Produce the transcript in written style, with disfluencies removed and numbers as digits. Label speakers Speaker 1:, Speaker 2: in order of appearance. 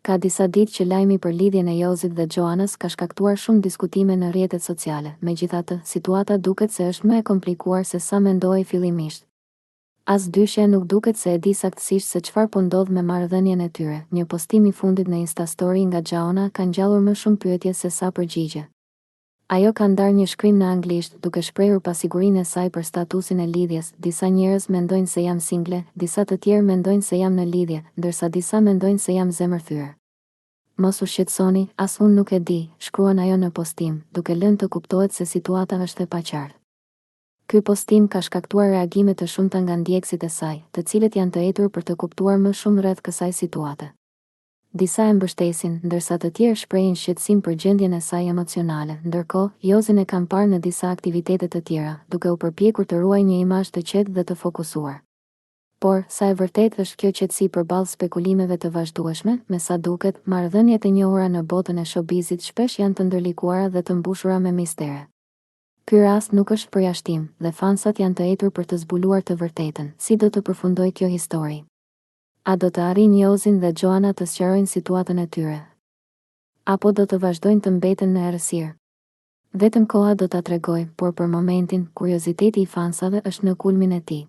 Speaker 1: Ka disa ditë që lajmi për lidhjen e Jozit dhe Joanës ka shkaktuar shumë diskutime në rrjetet sociale. Megjithatë, situata duket se është më e komplikuar se sa mendoi fillimisht. As dyshja nuk duket se e di saktësisht se çfarë po ndodh me marrëdhënien e tyre. Një postim i fundit në Instastory nga Joana ka ngjallur më shumë pyetje se sa përgjigje. Ajo ka ndarë një shkrim në anglisht, duke shprehur pasigurinë e saj për statusin e lidhjes. Disa njerëz mendojnë se jam single, disa të tjerë mendojnë se jam në lidhje, ndërsa disa mendojnë se jam zemërthyer. Mos u shqetësoni, as unë nuk e di, shkruan ajo në postim, duke lënë të kuptohet se situata është e paqartë. Ky postim ka shkaktuar reagime të shumta nga ndjekësit e saj, të cilët janë të etur për të kuptuar më shumë rreth kësaj situate. Disa e mbështesin, ndërsa të tjerë shprehin shqetësim për gjendjen e saj emocionale. Ndërkohë, Jozin e kanë parë në disa aktivitete të tjera, duke u përpjekur të ruajë një imazh të qetë dhe të fokusuar. Por, sa e vërtet është kjo qetësi përballë spekulimeve të vazhdueshme, me sa duket, marrëdhëniet e njohura në botën e showbizit shpesh janë të ndërlikuara dhe të mbushura me mistere. Ky rast nuk është përjashtim, dhe fansat janë të etur për të zbuluar të vërtetën. Si do të përfundojë kjo histori? A do të arrijnë Jozin dhe Joana të sqarojnë situatën e tyre? Apo do të vazhdojnë të mbeten në errësirë? Vetëm koha do ta tregojë, por për momentin, kurioziteti i fansave është në kulmin e tij.